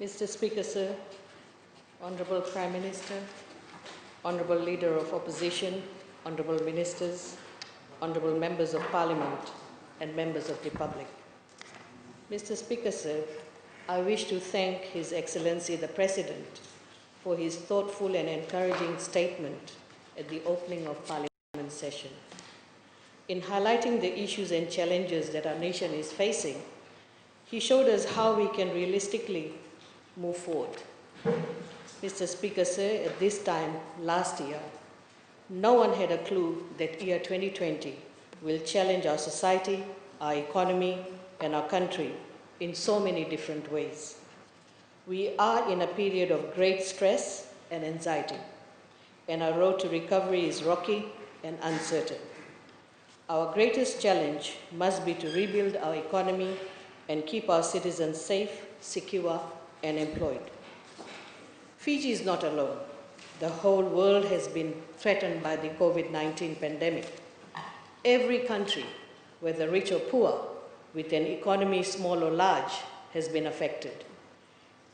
Mr. Speaker, sir, Honorable Prime Minister, Honorable Leader of Opposition, Honorable Ministers, Honorable Members of Parliament, and Members of the public. Mr. Speaker, sir, I wish to thank His Excellency the President for his thoughtful and encouraging statement at the opening of Parliament session. In highlighting the issues and challenges that our nation is facing, he showed us how we can realistically move forward. Mr. Speaker, sir, at this time last year, no one had a clue that year 2020 will challenge our society, our economy, and our country in so many different ways. We are in a period of great stress and anxiety, and our road to recovery is rocky and uncertain. Our greatest challenge must be to rebuild our economy and keep our citizens safe, secure, and employed. Fiji is not alone. The whole world has been threatened by the COVID-19 pandemic. Every country, whether rich or poor, with an economy small or large, has been affected.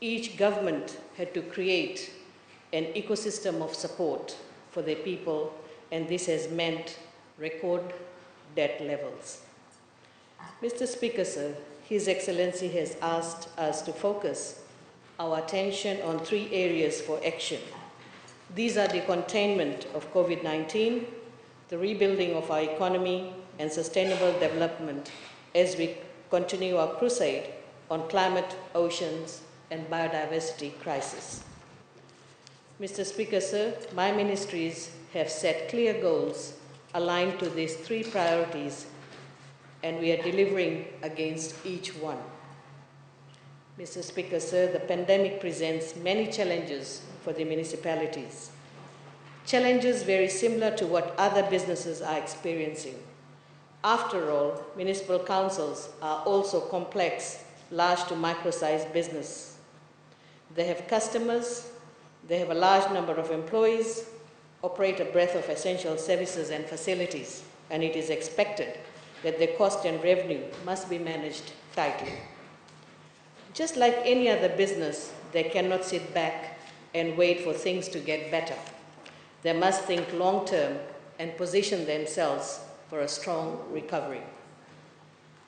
Each government had to create an ecosystem of support for their people, and this has meant record debt levels. Mr. Speaker, sir, His Excellency has asked us to focus our attention on 3 areas for action. These are the containment of COVID-19, the rebuilding of our economy, and sustainable development as we continue our crusade on climate, oceans, and biodiversity crisis. Mr. Speaker, sir, my ministries have set clear goals aligned to these 3 priorities, and we are delivering against each one. Mr. Speaker, sir, the pandemic presents many challenges for the municipalities. Challenges very similar to what other businesses are experiencing. After all, municipal councils are also complex, large to micro-sized business. They have customers, they have a large number of employees, operate a breadth of essential services and facilities, and it is expected that their cost and revenue must be managed tightly. Just like any other business, they cannot sit back and wait for things to get better. They must think long-term and position themselves for a strong recovery.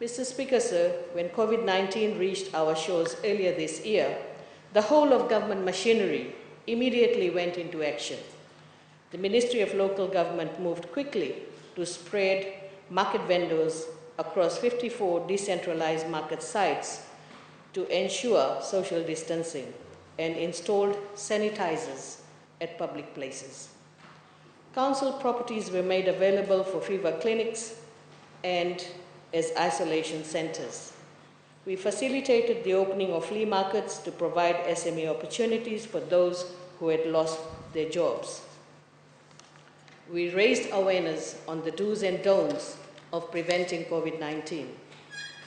Mr. Speaker, sir, when COVID-19 reached our shores earlier this year, the whole of government machinery immediately went into action. The Ministry of Local Government moved quickly to spread market vendors across 54 decentralized market sites to ensure social distancing and installed sanitizers at public places. Council properties were made available for fever clinics and as isolation centers. We facilitated the opening of flea markets to provide SME opportunities for those who had lost their jobs. We raised awareness on the do's and don'ts of preventing COVID-19.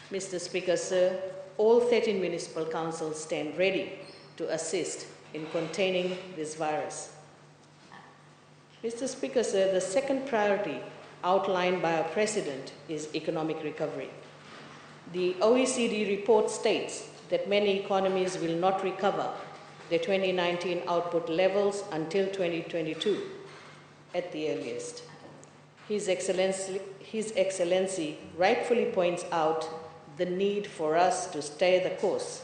Mr. Speaker, sir, all 13 municipal councils stand ready to assist in containing this virus. Mr. Speaker, sir, the second priority outlined by our President is economic recovery. The OECD report states that many economies will not recover their 2019 output levels until 2022 at the earliest. His Excellency rightfully points out the need for us to stay the course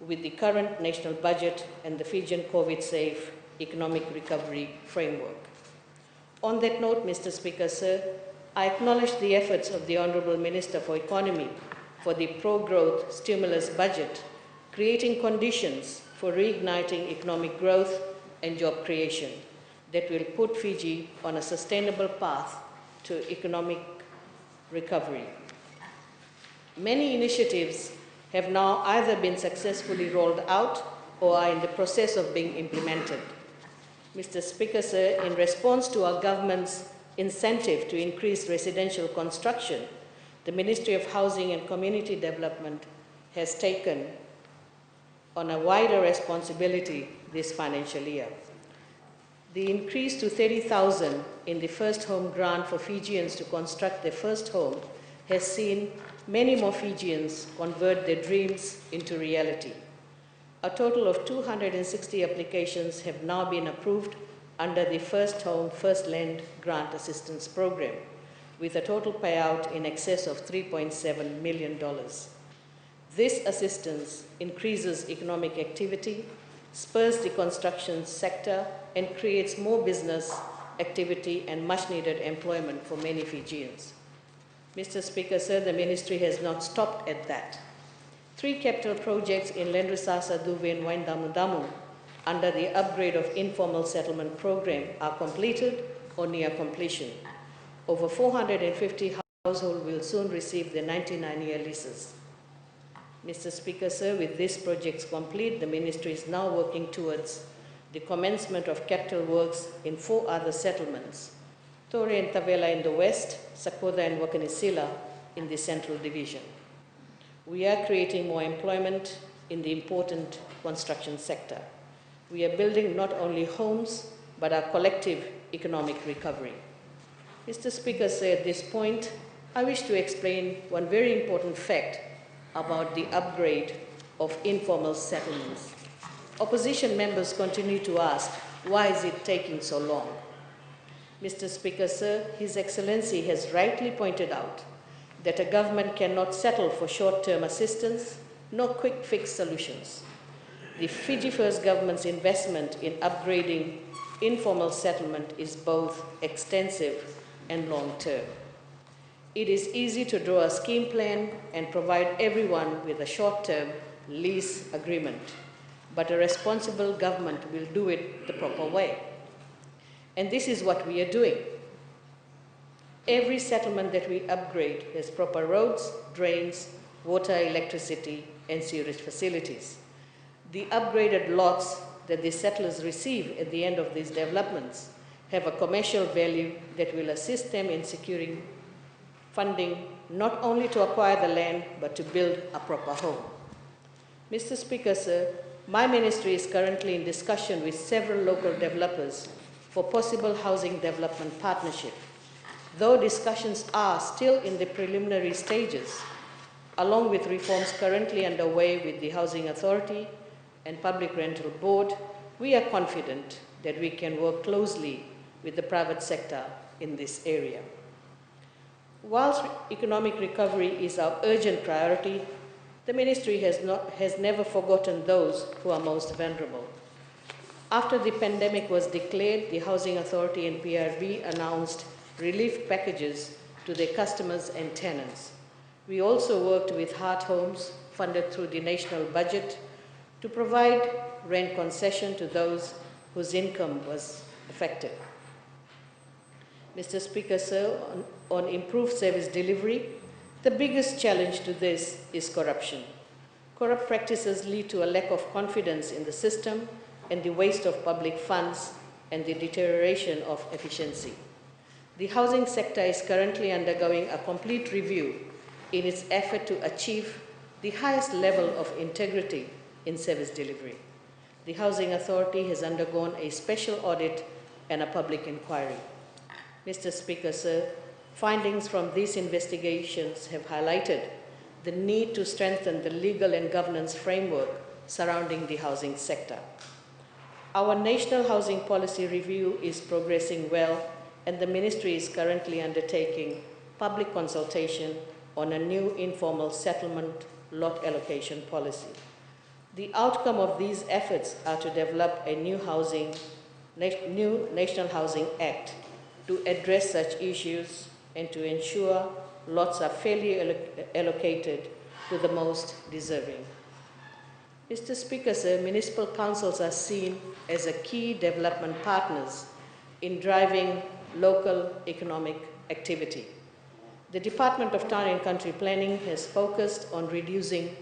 with the current national budget and the Fijian COVID-safe economic recovery framework. On that note, Mr. Speaker, sir, I acknowledge the efforts of the Honourable Minister for Economy for the pro-growth stimulus budget, creating conditions for reigniting economic growth and job creation that will put Fiji on a sustainable path to economic recovery. Many initiatives have now either been successfully rolled out or are in the process of being implemented. Mr. Speaker, sir, in response to our government's incentive to increase residential construction, the Ministry of Housing and Community Development has taken on a wider responsibility this financial year. The increase to 30,000 in the first home grant for Fijians to construct their first home has seen many more Fijians convert their dreams into reality. A total of 260 applications have now been approved under the First Home, First Land Grant Assistance Program, with a total payout in excess of $3.7 million. This assistance increases economic activity, spurs the construction sector, and creates more business activity and much-needed employment for many Fijians. Mr. Speaker, sir, the Ministry has not stopped at that. 3 capital projects in Lendrisasa, Duve, and Waindamu under the Upgrade of Informal Settlement Program are completed or near completion. Over 450 households will soon receive their 99-year leases. Mr. Speaker, sir, with these projects complete, the Ministry is now working towards the commencement of capital works in 4 other settlements, Tore and Tavela in the west, Sakoda and Wakanisila in the Central Division. We are creating more employment in the important construction sector. We are building not only homes, but our collective economic recovery. Mr. Speaker, sir, at this point, I wish to explain one very important fact about the upgrade of informal settlements. Opposition members continue to ask, why is it taking so long? Mr. Speaker, sir, His Excellency has rightly pointed out that a government cannot settle for short-term assistance, nor quick-fix solutions. The Fiji First government's investment in upgrading informal settlement is both extensive and long-term. It is easy to draw a scheme plan and provide everyone with a short-term lease agreement, but a responsible government will do it the proper way. And this is what we are doing. Every settlement that we upgrade has proper roads, drains, water, electricity, and sewage facilities. The upgraded lots that the settlers receive at the end of these developments have a commercial value that will assist them in securing funding not only to acquire the land, but to build a proper home. Mr. Speaker, sir, my ministry is currently in discussion with several local developers for possible housing development partnership. Though discussions are still in the preliminary stages, along with reforms currently underway with the Housing Authority and Public Rental Board, we are confident that we can work closely with the private sector in this area. Whilst economic recovery is our urgent priority, the Ministry has never forgotten those who are most vulnerable. After the pandemic was declared, the Housing Authority and PRB announced relief packages to their customers and tenants. We also worked with Heart Homes, funded through the national budget, to provide rent concession to those whose income was affected. Mr. Speaker, sir, on improved service delivery, the biggest challenge to this is corruption. Corrupt practices lead to a lack of confidence in the system and the waste of public funds and the deterioration of efficiency. The housing sector is currently undergoing a complete review in its effort to achieve the highest level of integrity in service delivery. The Housing Authority has undergone a special audit and a public inquiry. Mr. Speaker, sir, findings from these investigations have highlighted the need to strengthen the legal and governance framework surrounding the housing sector. Our National Housing Policy Review is progressing well, and the Ministry is currently undertaking public consultation on a new informal settlement lot allocation policy. The outcome of these efforts are to develop a new National Housing Act to address such issues and to ensure lots are fairly allocated to the most deserving. Mr. Speaker, sir, municipal councils are seen as a key development partners in driving local economic activity. The Department of Town and Country Planning has focused on reducing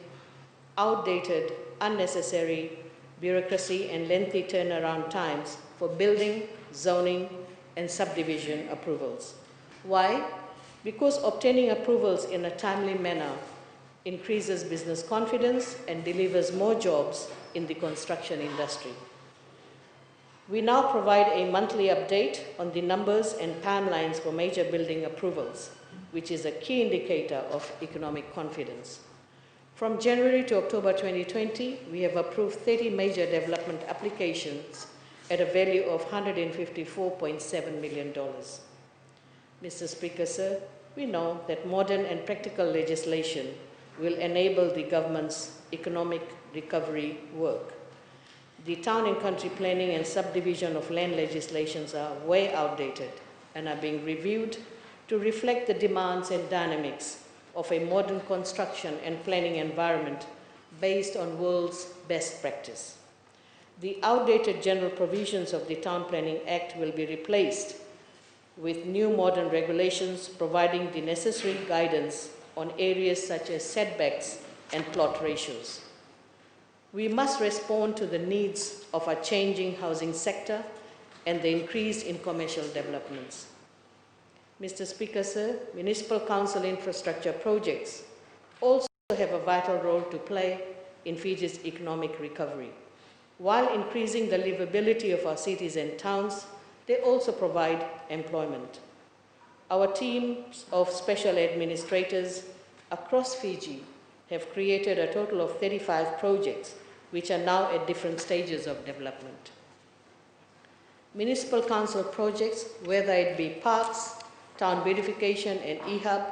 outdated, unnecessary bureaucracy and lengthy turnaround times for building, zoning, and subdivision approvals. Why? Because obtaining approvals in a timely manner increases business confidence and delivers more jobs in the construction industry. We now provide a monthly update on the numbers and timelines for major building approvals, which is a key indicator of economic confidence. From January to October 2020, we have approved 30 major development applications at a value of $154.7 million. Mr. Speaker, sir, we know that modern and practical legislation will enable the government's economic recovery work. The town and country planning and subdivision of land legislations are way outdated and are being reviewed to reflect the demands and dynamics of a modern construction and planning environment based on world's best practice. The outdated general provisions of the Town Planning Act will be replaced with new modern regulations providing the necessary guidance on areas such as setbacks and plot ratios. We must respond to the needs of our changing housing sector and the increase in commercial developments. Mr. Speaker, sir, municipal council infrastructure projects also have a vital role to play in Fiji's economic recovery. While increasing the livability of our cities and towns, they also provide employment. Our teams of special administrators across Fiji have created a total of 35 projects which are now at different stages of development. Municipal council projects, whether it be parks, town beautification and e-hub,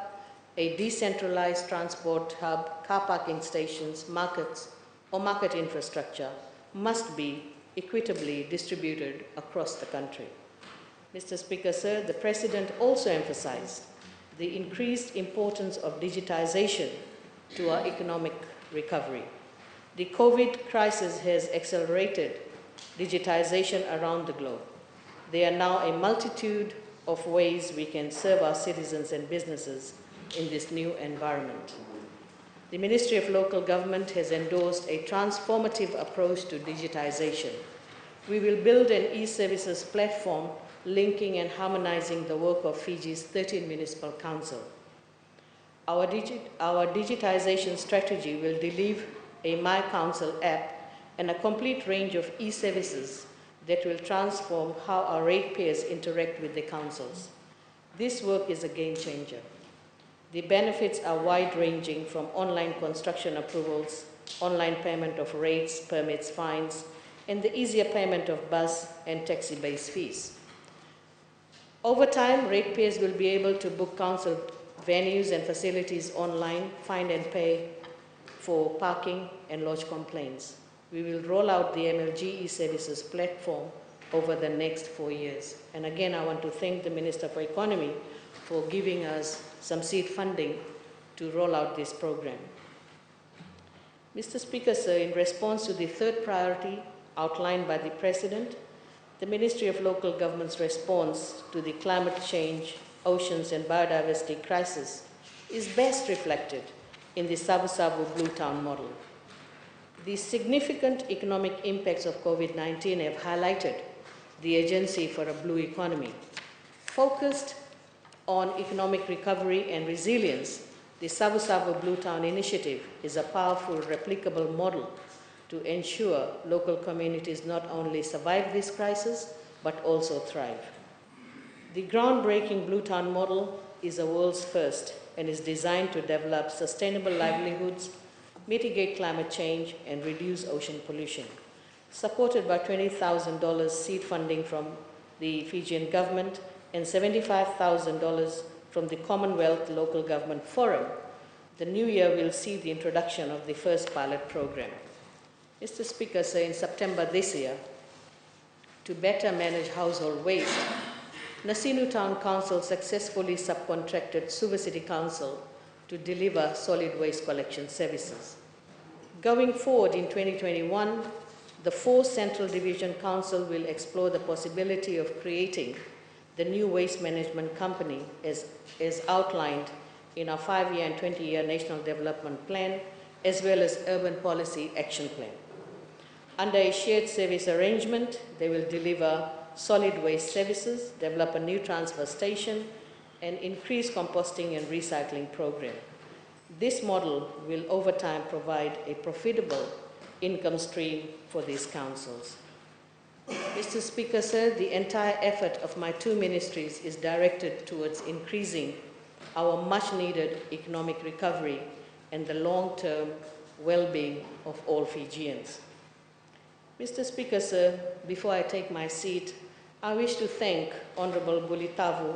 a decentralized transport hub, car parking stations, markets, or market infrastructure, must be equitably distributed across the country. Mr. Speaker, sir, the President also emphasized the increased importance of digitization to our economic recovery. The COVID crisis has accelerated digitization around the globe. There are now a multitude of ways we can serve our citizens and businesses in this new environment. The Ministry of Local Government has endorsed a transformative approach to digitization. We will build an e-services platform linking and harmonizing the work of Fiji's 13 municipal councils. Our digitization strategy will deliver a My Council app and a complete range of e-services that will transform how our ratepayers interact with the councils. This work is a game changer. The benefits are wide-ranging from online construction approvals, online payment of rates, permits, fines, and the easier payment of bus and taxi-based fees. Over time, ratepayers will be able to book council venues and facilities online, find and pay for parking, and lodge complaints. We will roll out the MLG e-services platform over the next 4 years. And again, I want to thank the Minister for Economy for giving us some seed funding to roll out this program. Mr. Speaker, sir, in response to the third priority outlined by the President, the Ministry of Local Government's response to the climate change, oceans, and biodiversity crisis is best reflected in the Savu-Savu Blue Town model. The significant economic impacts of COVID-19 have highlighted the urgency for a blue economy. Focused on economic recovery and resilience, the Savu-Savu Blue Town Initiative is a powerful, replicable model to ensure local communities not only survive this crisis, but also thrive. The groundbreaking Blue Town model is a world's first and is designed to develop sustainable livelihoods, mitigate climate change, and reduce ocean pollution. Supported by $20,000 seed funding from the Fijian government and $75,000 from the Commonwealth Local Government Forum, the new year will see the introduction of the first pilot program. Mr. Speaker, sir, in September this year, to better manage household waste, Nasinu Town Council successfully subcontracted Suva City Council to deliver solid waste collection services. Going forward in 2021, the 4 Central Division Council will explore the possibility of creating the new waste management company as outlined in our 5-year and 20-year National Development Plan, as well as Urban Policy Action Plan. Under a shared service arrangement, they will deliver solid waste services, develop a new transfer station, and increase composting and recycling program. This model will over time provide a profitable income stream for these councils. Mr. Speaker, sir, the entire effort of my 2 ministries is directed towards increasing our much-needed economic recovery and the long-term well-being of all Fijians. Mr. Speaker, sir, before I take my seat, I wish to thank Honorable Bulitavu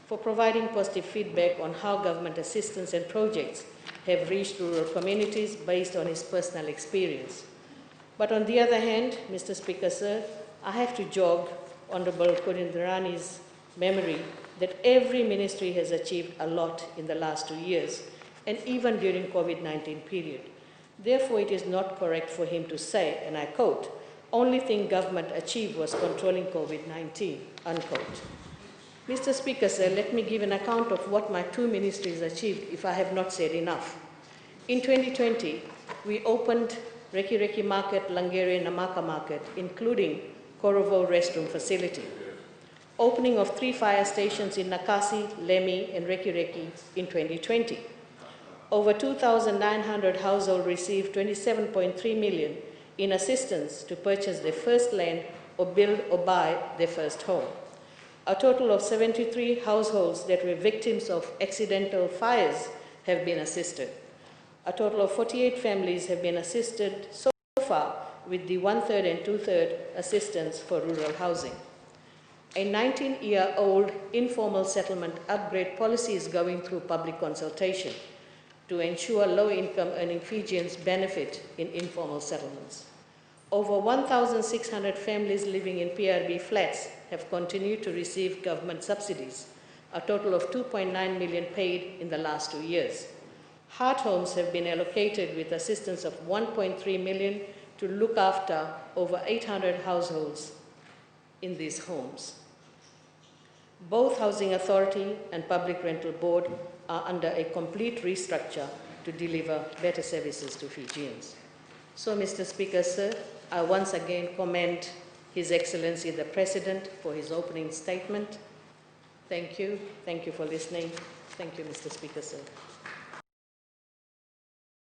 for providing positive feedback on how government assistance and projects have reached rural communities based on his personal experience. But on the other hand, Mr. Speaker, sir, I have to jog Honorable Kurindrani's memory that every ministry has achieved a lot in the last 2 years, and even during COVID-19 period. Therefore, it is not correct for him to say, and I quote, "Only thing government achieved was controlling COVID-19, unquote." Mr. Speaker, sir, let me give an account of what my 2 ministries achieved if I have not said enough. In 2020, we opened Reki Reki Market, Langere, Namaka Market, including Korovo restroom facility. Opening of 3 fire stations in Nakasi, Lemi, and Reki Reki in 2020. Over 2,900 households received 27.3 million in assistance to purchase their first land or build or buy their first home. A total of 73 households that were victims of accidental fires have been assisted. A total of 48 families have been assisted so far with the 1/3 and 2/3 assistance for rural housing. A 19-year-old informal settlement upgrade policy is going through public consultation to ensure low-income earning Fijians benefit in informal settlements. Over 1,600 families living in PRB flats have continued to receive government subsidies, a total of 2.9 million paid in the last 2 years. Heart homes have been allocated with assistance of 1.3 million to look after over 800 households in these homes. Both Housing Authority and Public Rental Board are under a complete restructure to deliver better services to Fijians. So, Mr. Speaker, sir, I once again commend His Excellency the President for his opening statement. Thank you. Thank you for listening. Thank you, Mr. Speaker, sir.